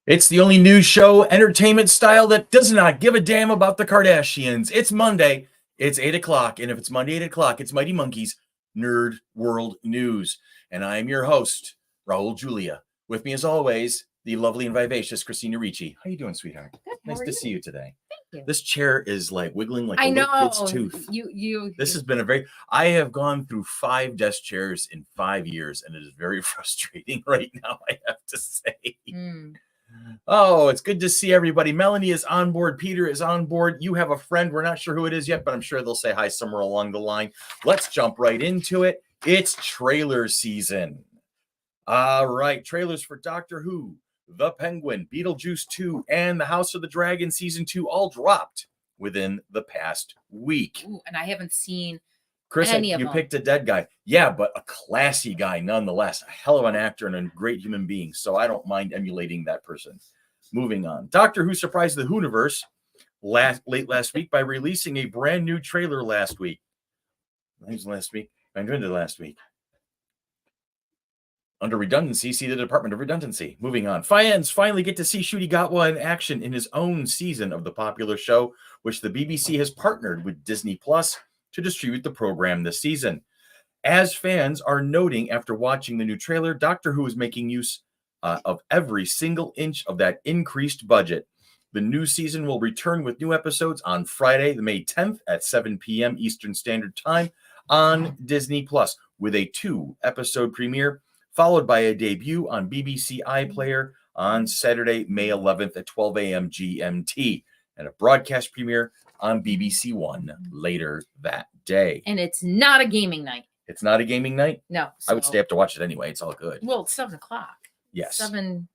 It's the only news show, entertainment style that does not give a damn about the Kardashians. It's Monday. It's 8 o'clock. And if it's Monday, 8 o'clock, it's Mighty Monkey's Nerd World News. And I am your host, Raul Julia. With me, as always, the lovely and vivacious Christina Ricci. How you doing, sweetheart? Good. Nice to see you today. Thank you. This chair is like wiggling like I a little know. kid's tooth. You. This has been I have gone through 5 desk chairs in 5 years, and it is very frustrating right now, I have to say. Oh, it's good to see everybody. Melanie is on board. Peter is on board. You have a friend. We're not sure who it is yet, but I'm sure they'll say hi somewhere along the line. Let's jump right into it. It's trailer season. All right. Trailers for Doctor Who, The Penguin, Beetlejuice 2, and The House of the Dragon Season 2 all dropped within the past week. Ooh, and I haven't seen Chris, any of you them. picked a dead guy. Yeah, but a classy guy nonetheless. A hell of an actor and a great human being. So I don't mind emulating that person. Moving on. Doctor Who surprised the Whoniverse late last week by releasing a brand new trailer last week. Last week. Under redundancy, see the Department of Redundancy. Moving on. Fans finally get to see Ncuti Gatwa in action in his own season of the popular show, which the BBC has partnered with Disney Plus to distribute the program this season. As fans are noting after watching the new trailer, Doctor Who is making use of every single inch of that increased budget. The new season will return with new episodes on Friday, May 10th at 7 p.m. Eastern Standard Time on Disney Plus, with a 2-episode premiere, followed by a debut on BBC iPlayer on Saturday, May 11th at 12 a.m. GMT, and a broadcast premiere on BBC One later that day. And it's not a gaming night. It's not a gaming night? No. I would stay up to watch it anyway. It's all good. Well, it's 7 o'clock. Yes. 7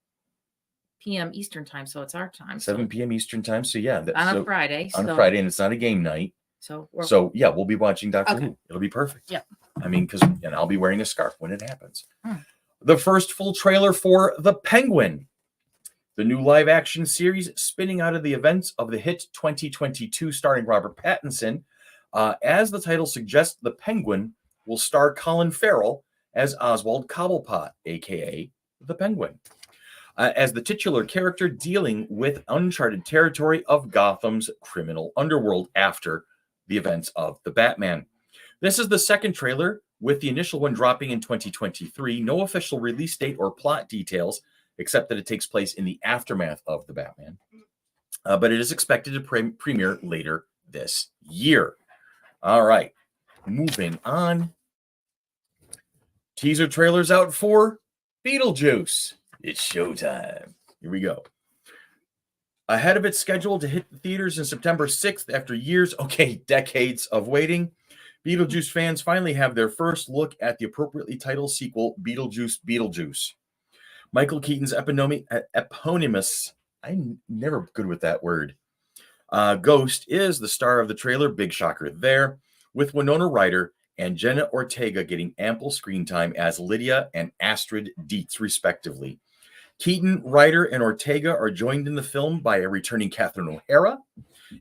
p.m. Eastern time, so it's our time. 7 p.m. Eastern time. So yeah. On a Friday. On a Friday, and it's not a game night. So yeah, we'll be watching Doctor Who. It'll be perfect. Yeah. I mean, and I'll be wearing a scarf when it happens. The first full trailer for The Penguin, the new live-action series spinning out of the events of the hit 2022 starring Robert Pattinson. As the title suggests, The Penguin will star Colin Farrell as Oswald Cobblepot, a.k.a. The Penguin, as the titular character dealing with uncharted territory of Gotham's criminal underworld after the events of The Batman. This is the second trailer, with the initial one dropping in 2023. No official release date or plot details, except that it takes place in the aftermath of The Batman. But it is expected to premiere later this year. All right, moving on. Teaser trailers out for Beetlejuice. It's showtime. Here we go. Ahead of its schedule to hit the theaters in September 6th after decades of waiting, Beetlejuice fans finally have their first look at the appropriately titled sequel, Beetlejuice. Michael Keaton's eponymous, I'm never good with that word, Ghost is the star of the trailer, big shocker there, with Winona Ryder and Jenna Ortega getting ample screen time as Lydia and Astrid Dietz, respectively. Keaton, Ryder, and Ortega are joined in the film by a returning Catherine O'Hara,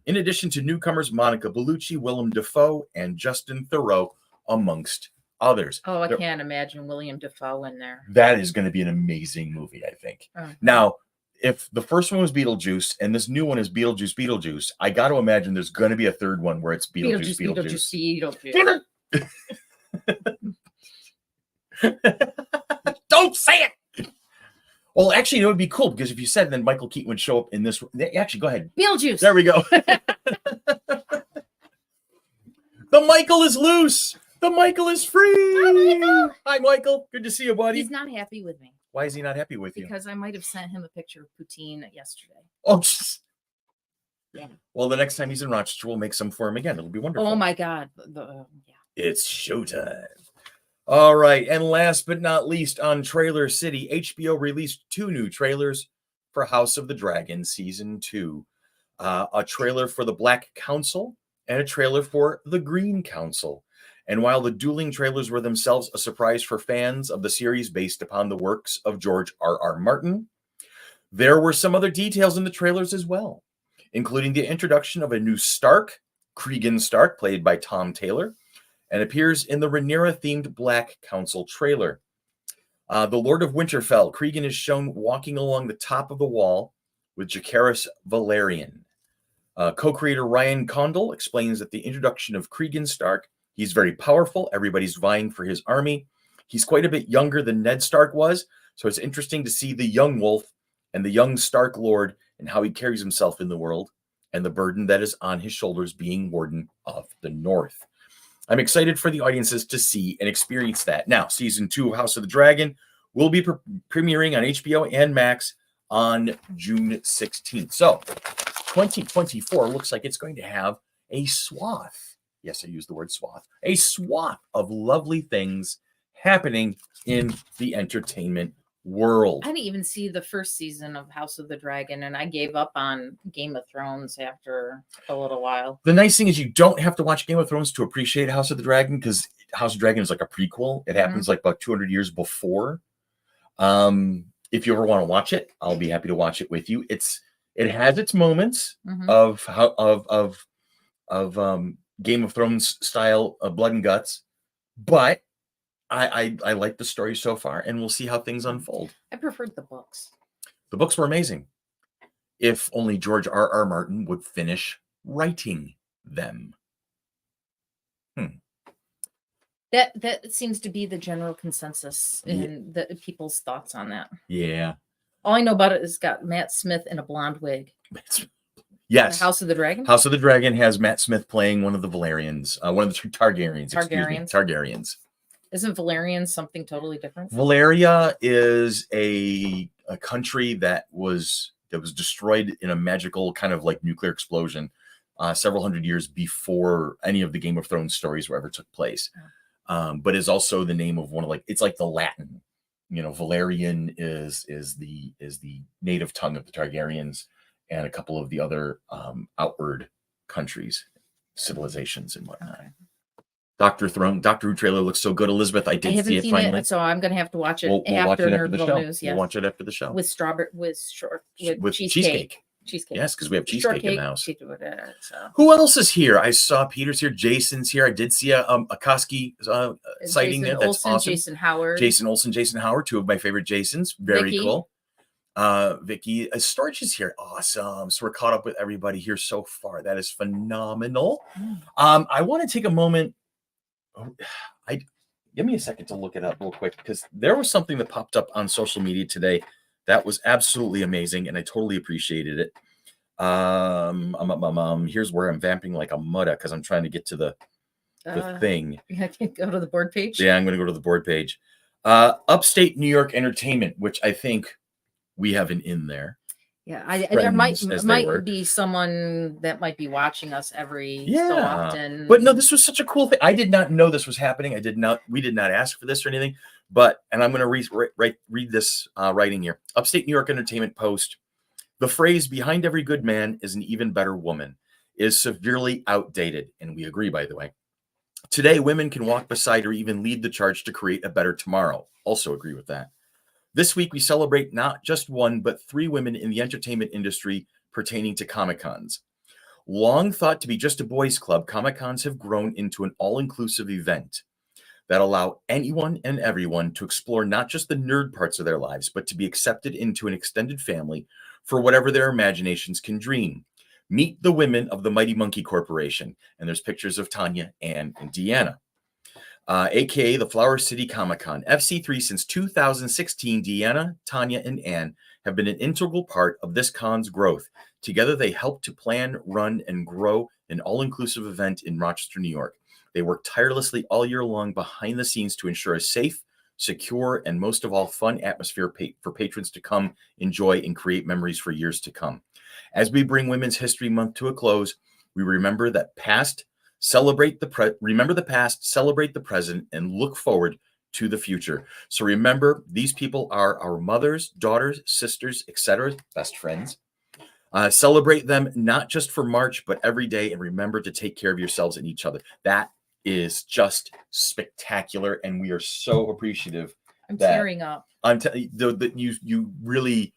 in addition to newcomers Monica Bellucci, Willem Dafoe, and Justin Theroux, amongst others. Oh, I can't imagine William Dafoe in there. That is going to be an amazing movie, I think. Now, if the first one was Beetlejuice and this new one is Beetlejuice, I got to imagine there's going to be a third one where it's Beetlejuice. Don't say it! Well, actually, it would be cool because if you said, then Michael Keaton would show up in this. Actually, go ahead. Beetlejuice. There we go. The Michael is loose. The Michael is free. Hi, Michael. Hi, Michael. Good to see you, buddy. He's not happy with me. Why is he not happy with you? Because I might have sent him a picture of poutine yesterday. Oh, yeah. Well, the next time he's in Rochester, we'll make some for him again. It'll be wonderful. Oh, my God. It's showtime. All right, and last but not least, on Trailer City, HBO released 2 new trailers for House of the Dragon Season 2. A trailer for the Black Council and a trailer for the Green Council. And while the dueling trailers were themselves a surprise for fans of the series based upon the works of George R.R. Martin, there were some other details in the trailers as well, including the introduction of a new Stark, Cregan Stark, played by Tom Taylor, and appears in the Rhaenyra-themed Black Council trailer. The Lord of Winterfell, Cregan is shown walking along the top of the wall with Jacaerys Valerian. Co-creator Ryan Condal explains that the introduction of Cregan Stark, he's very powerful. Everybody's vying for his army. He's quite a bit younger than Ned Stark was, so it's interesting to see the young wolf and the young Stark Lord and how he carries himself in the world and the burden that is on his shoulders being Warden of the North. I'm excited for the audiences to see and experience that. Now, season 2 of House of the Dragon will be premiering on HBO and Max on June 16th. So 2024 looks like it's going to have a swath. Yes, I use the word swath. A swath of lovely things happening in the entertainment world. I didn't even see the first season of House of the Dragon, and I gave up on Game of Thrones after a little while. The nice thing is you don't have to watch Game of Thrones to appreciate House of the Dragon, because House of the Dragon is like a prequel. It happens like about 200 years before. If you ever want to watch it, I'll be happy to watch it with you. It has its moments of Game of Thrones style blood and guts, but I like the story so far, and we'll see how things unfold. I preferred the books. The books were amazing. If only George R.R. Martin would finish writing them. That seems to be the general consensus in the people's thoughts on that. Yeah. All I know about it is got Matt Smith in a blonde wig. Yes. The House of the Dragon? House of the Dragon has Matt Smith playing one of the Valerians, one of the Targaryens. Targaryens. Isn't Valerian something totally different? Valeria is a country that was destroyed in a magical kind of like nuclear explosion several hundred years before any of the Game of Thrones stories ever took place. But is also the name of one of it's like the Latin. Valerian is the native tongue of the Targaryens and a couple of the other outward countries, civilizations and whatnot. Okay. Doctor Who trailer looks so good, Elizabeth. I haven't see it finally. So I'm going to have to watch it we'll watch it after the show. News. Yes. We'll watch it after the show with cheesecake. Cheesecake. Yes, because we have cheesecake in the house. So. Who else is here? I saw Peter's here. Jason's here. I did see a Koski sighting there. That's Olsen, awesome. Jason Olsen, Jason Howard, two of my favorite Jasons. Very Vicky. Cool. Vicky, Storage is here. Awesome. So we're caught up with everybody here so far. That is phenomenal. I want to take a moment. Give me a second to look it up real quick, because there was something that popped up on social media today that was absolutely amazing, and I totally appreciated it. Here's where I'm vamping like a mutta because I'm trying to get to the thing. You can go to the board page. Yeah, I'm going to go to the board page. Upstate New York Entertainment, which I think we have an in there. Yeah, there might be someone that might be watching us every so often. But no, this was such a cool thing. I did not know this was happening. We did not ask for this or anything. And I'm going to read this writing here. Upstate New York Entertainment Post. The phrase "behind every good man is an even better woman" is severely outdated, and we agree, by the way. Today, women can walk beside or even lead the charge to create a better tomorrow. Also agree with that. This week, we celebrate not just one, but 3 women in the entertainment industry pertaining to Comic-Cons. Long thought to be just a boys' club, Comic-Cons have grown into an all-inclusive event that allow anyone and everyone to explore not just the nerd parts of their lives, but to be accepted into an extended family for whatever their imaginations can dream. Meet the women of the Mighty Monkey Corporation. And there's pictures of Tanya, Ann, and Deanna. AKA the Flower City Comic-Con. FC3 since 2016, Deanna, Tanya, and Ann have been an integral part of this con's growth. Together, they help to plan, run, and grow an all-inclusive event in Rochester, New York. They work tirelessly all year long behind the scenes to ensure a safe, secure, and most of all, fun atmosphere for patrons to come, enjoy, and create memories for years to come. As we bring Women's History Month to a close, we remember the past, celebrate the present, and look forward to the future. So remember, these people are our mothers, daughters, sisters, etc., best friends. Celebrate them not just for March, but every day, and remember to take care of yourselves and each other. That is just spectacular, and we are so appreciative. I'm tearing up. You really,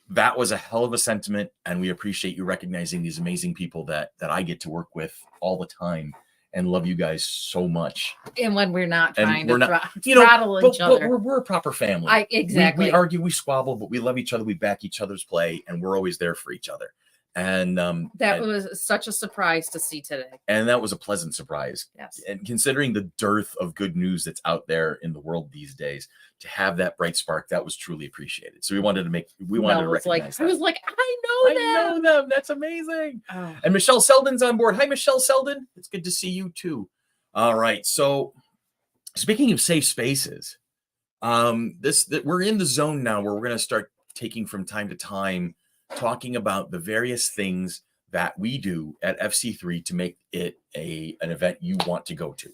that was a hell of a sentiment, and we appreciate you recognizing these amazing people that I get to work with all the time and love you guys so much. And when we're not And trying we're to not, throttle each but other. we're a proper family. Exactly. We argue, we squabble, but we love each other. We back each other's play, and we're always there for each other. And that was such a surprise to see today. And that was a pleasant surprise. Yes. And considering the dearth of good news that's out there in the world these days, to have that bright spark, that was truly appreciated. So we wanted to recognize that. I was like, I know them. That's amazing. Oh. And Michelle Selden's on board. Hi, Michelle Selden. It's good to see you too. All right. So speaking of safe spaces, we're in the zone now where we're going to start taking from time to time, talking about the various things that we do at FC3 to make it an event you want to go to.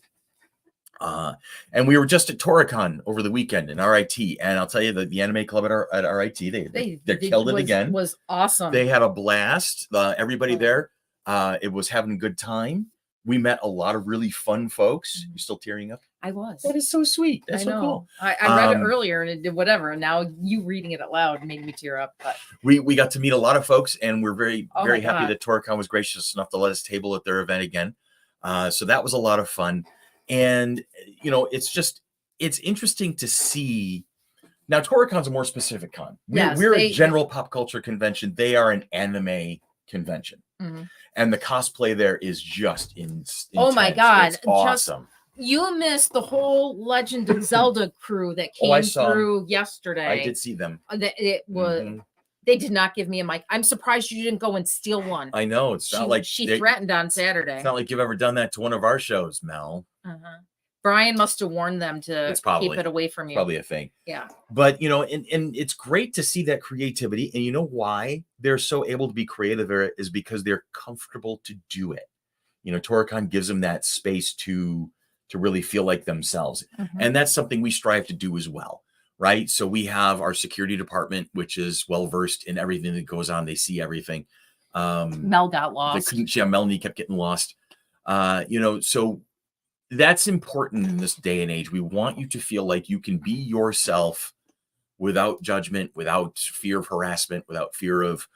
And we were just at Toricon over the weekend in RIT, and I'll tell you that the anime club at RIT, they killed it again. Was awesome. They had a blast. Everybody there, it was having a good time. We met a lot of really fun folks. You still tearing up? I was. That is so sweet. That's so cool. I read it earlier and it did whatever. And now you reading it out loud made me tear up. But we got to meet a lot of folks, and we're very happy that Toricon was gracious enough to let us table at their event again. So that was a lot of fun. And it's interesting to see. Now Toricon's a more specific con. We're a general pop culture convention. They are an anime convention. Mm-hmm. And the cosplay there is just intense. Oh my God. It's awesome. You missed the whole Legend of Zelda crew that came through yesterday. I did see them. It was They did not give me a mic. I'm surprised you didn't go and steal one. I know. It's not like she threatened on Saturday. It's not like you've ever done that to one of our shows, Mel. Brian must have warned them to keep it away from you. Probably a thing. Yeah. But, and it's great to see that creativity. And you know why they're so able to be creative there is because they're comfortable to do it. Toricon gives them that space to really feel like themselves. And that's something we strive to do as well. Right. So we have our security department, which is well-versed in everything that goes on. They see everything. Mel got lost. Melanie kept getting lost. So that's important in this day and age. We want you to feel like you can be yourself without judgment, without fear of harassment, without fear of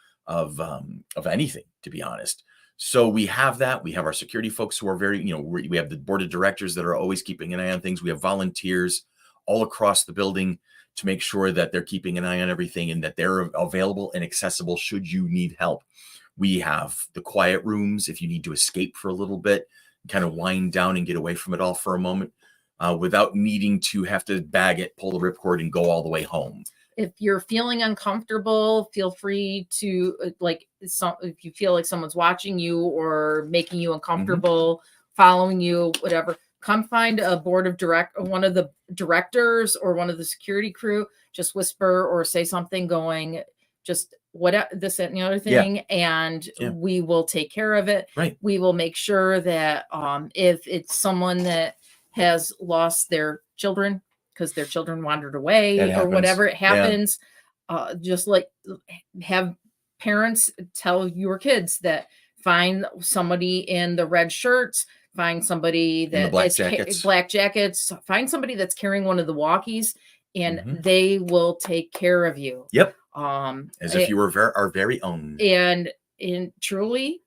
anything, to be honest. So we have that. We have our security folks who are very, we have the board of directors that are always keeping an eye on things. We have volunteers all across the building to make sure that they're keeping an eye on everything and that they're available and accessible should you need help. We have the quiet rooms if you need to escape for a little bit, kind of wind down and get away from it all for a moment without needing to have to bag it, pull the ripcord, and go all the way home. If you're feeling uncomfortable, feel free to if you feel like someone's watching you or making you uncomfortable, following you, whatever, come find a one of the directors or one of the security crew, just whisper or say something going, just what this, that, and the other thing. And we will take care of it. Right. We will make sure that if it's someone that has lost their children, because their children wandered away or whatever it happens, just like have parents tell your kids that find somebody in the red shirts, find somebody that black jackets, find somebody that's carrying one of the walkies, and they will take care of you. Yep. As if you were our very own. And truly.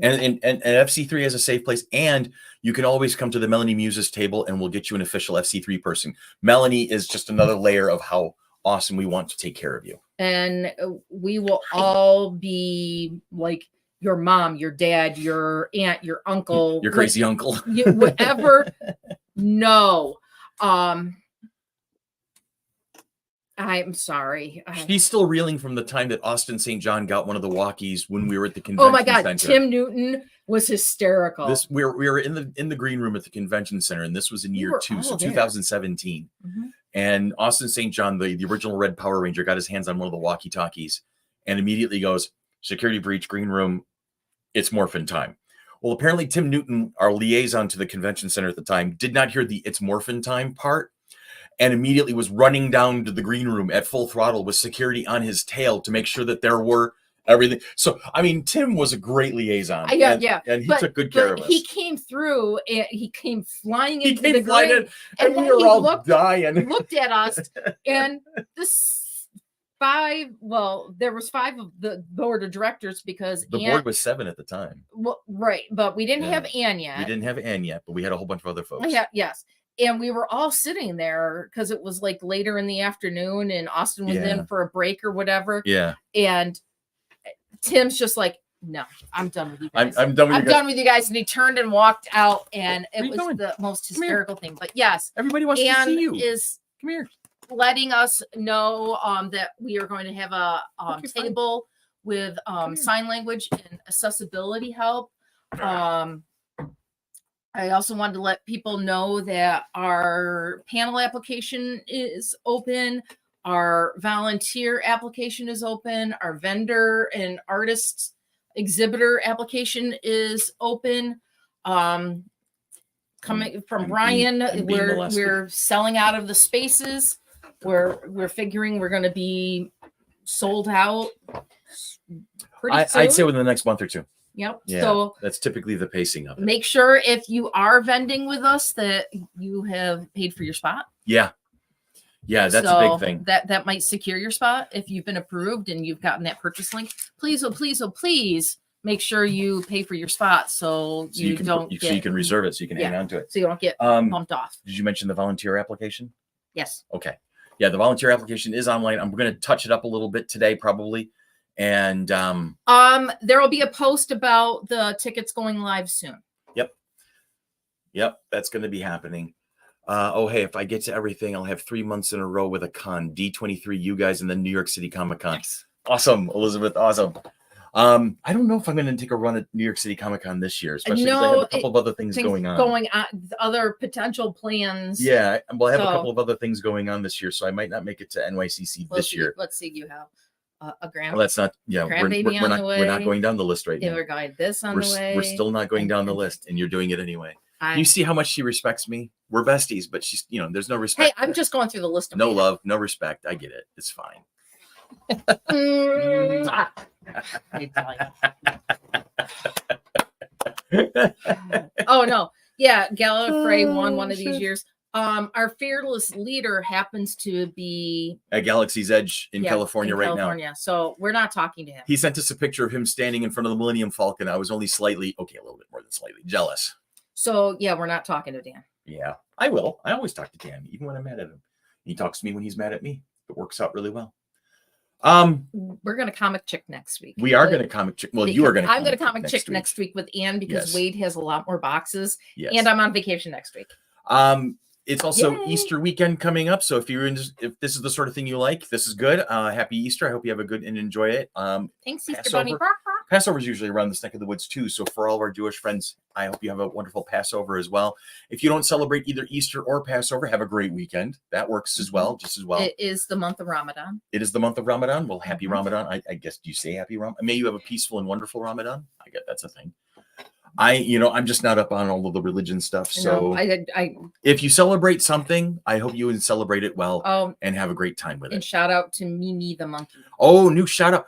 And FC3 has a safe place, and you can always come to the Melanie Muses table and we'll get you an official FC3 person. Melanie is just another layer of how awesome we want to take care of you. And we will all be like your mom, your dad, your aunt, your uncle, your crazy uncle, whatever. No. I'm sorry. She's still reeling from the time that Austin St. John got one of the walkies when we were at the convention. Oh my God, center. Tim Newton was hysterical. We were in the green room at the convention center, and this was in year 2, so 2017. And Austin St. John, the original Red Power Ranger, got his hands on one of the walkie-talkies and immediately goes, "Security breach, green room, it's morphin' time." Well, apparently Tim Newton, our liaison to the convention center at the time, did not hear the "it's morphin' time" part, and immediately was running down to the green room at full throttle with security on his tail to make sure that there were everything. So, I mean, Tim was a great liaison. And he took good care of us. He came through and he came flying into the green, and we were all dying. Looked at us, and this 5. Well, there was 5 of the board of directors because The board was 7 at the time. well, right, but we didn't Yeah. have Ann yet. We didn't have Ann yet, but we had a whole bunch of other folks. Yeah, yes. And we were all sitting there because it was like later in the afternoon and Austin was in for a break or whatever. Yeah. And Tim's just like, no, I'm done with you guys. I'm done with you guys. done with you guys. And he turned and walked out, and it Where you was going? the most Come here. hysterical thing. But yes, Everybody wants to Ann see you. is Come here. letting us know that we are going to have a Okay, fine. table with sign language and accessibility help. I also wanted to let people know that our panel application is open. Our volunteer application is open. Our vendor and artist exhibitor application is open. Coming from Brian, I'm being molested. we're selling out of the spaces. We're figuring we're going to be sold out pretty soon. I'd say within the next month or two. Yep. Yeah, So that's typically the pacing of it. make sure if you are vending with us that you have paid for your spot. Yeah, that's a big thing. That might secure your spot if you've been approved and you've gotten that purchase link. Please, please make sure you pay for your spot so you don't get, so you can reserve it, so you can hang on to it. so you don't get Um, bumped off. Did you mention the volunteer application? Yes. Okay. Yeah, the volunteer application is online. I'm going to touch it up a little bit today, probably. And there will be a post about the tickets going live soon. Yep, that's going to be happening. Hey, if I get to everything, I'll have 3 months in a row with a con, D23, you guys, and then New York City Comic Con. Nice. Awesome, Elizabeth. Awesome. I don't know if I'm going to take a run at New York City Comic Con this year, especially because I have a couple of other things going on. Other potential plans. Yeah, well, I have a couple of other things going on this year, so I might not make it to NYCC this year. Let's see, you have a grand. Well, that's not. Yeah, we're not going down the list right now. We're going this on the way. We're still not going down the list, and you're doing it anyway. You see how much she respects me? We're besties, but she's, there's no respect. Hey, I'm just going through the list. No love, no respect. I get it. It's fine. Oh no. Yeah, Gallifrey won one of these years. Our fearless leader happens to be at Galaxy's Edge in California right now. So we're not talking to him. He sent us a picture of him standing in front of the Millennium Falcon. I was only a little bit more than slightly jealous. So yeah, we're not talking to Dan. Yeah, I will. I always talk to Dan, even when I'm mad at him. He talks to me when he's mad at me. It works out really well. We're gonna comic chick next week. We are gonna comic chick. Well, you are gonna. I'm gonna comic chick next week with Ann because Wade has a lot more boxes, yes. And I'm on vacation next week. It's also Easter weekend coming up, so if this is the sort of thing you like, this is good. Happy Easter! I hope you have a good and enjoy it. Thanks, Easter Bunny. Passover is usually around this neck of the woods too. So for all of our Jewish friends, I hope you have a wonderful Passover as well. If you don't celebrate either Easter or Passover, have a great weekend. That works as well, just as well. It is the month of Ramadan. It is the month of Ramadan. Well, happy Ramadan. I guess, do you say happy Ramadan? May you have a peaceful and wonderful Ramadan. I get that's a thing. I'm just not up on all of the religion stuff. So if you celebrate something, I hope you would celebrate it well and have a great time with it. And shout out to Mimi the monkey. Oh, new shout out.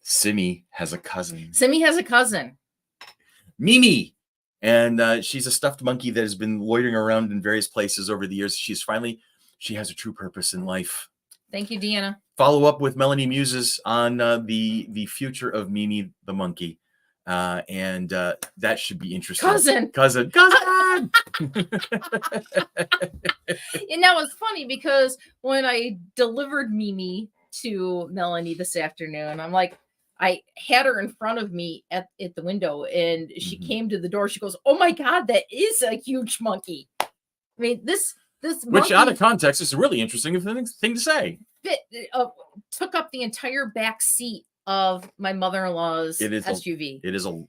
Simi has a cousin. Mimi. And she's a stuffed monkey that has been loitering around in various places over the years. She has a true purpose in life. Thank you, Deanna. Follow up with Melanie Muses on the future of Mimi the monkey. And that should be interesting. Cousin. And that was funny because when I delivered Mimi to Melanie this afternoon, I'm like, I had her in front of me at the window, and she came to the door. She goes, "Oh my God, that is a huge monkey." I mean, this monkey, which out of context is a really interesting thing to say. Took up the entire back seat of my mother-in-law's SUV. It is a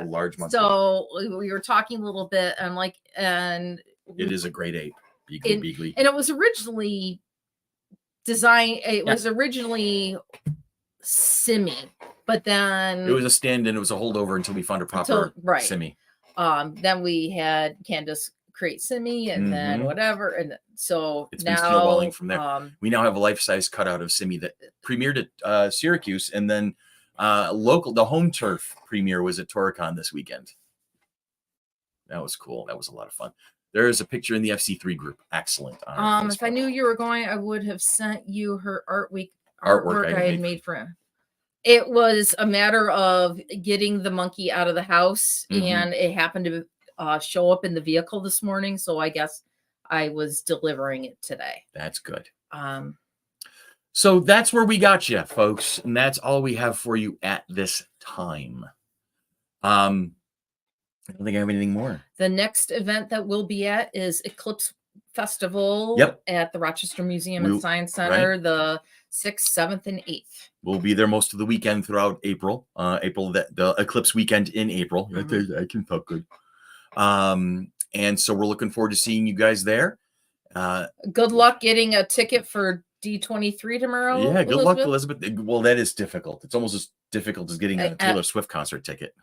large monkey. So we were talking a little bit, and it is a great ape, Beagley. And it was originally designed. It was originally Simi, but then it was a stand-in. It was a holdover until we found a proper Simi. Then we had Candace create Simi, and then whatever, and so it's now been snowballing from there. We now have a life-size cutout of Simi that premiered at Syracuse, and then the home turf premiere was at Toricon this weekend. That was cool. That was a lot of fun. There is a picture in the FC3 group. Excellent. If I knew you were going, I would have sent you her artwork I had made for him. It was a matter of getting the monkey out of the house, and it happened to show up in the vehicle this morning. So I guess I was delivering it today. That's good. So that's where we got you, folks. And that's all we have for you at this time. I don't think I have anything more. The next event that we'll be at is Eclipse Festival at the Rochester Museum and Science Center, the 6th, 7th, and 8th. We'll be there most of the weekend throughout April. The Eclipse weekend in April. I can talk good. And so we're looking forward to seeing you guys there. Good luck getting a ticket for D23 tomorrow. Yeah, good luck, Elizabeth. Well, that is difficult. It's almost as difficult as getting a Taylor Swift concert ticket.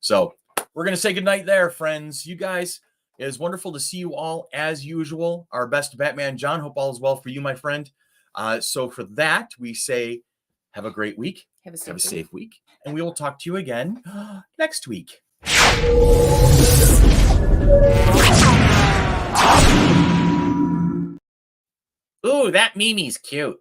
So we're going to say goodnight there, friends. You guys, it is wonderful to see you all as usual. Our best Batman, John. Hope all is well for you, my friend. So for that, we say have a great week. Have a safe week. And we will talk to you again next week. Ooh, that Mimi's cute.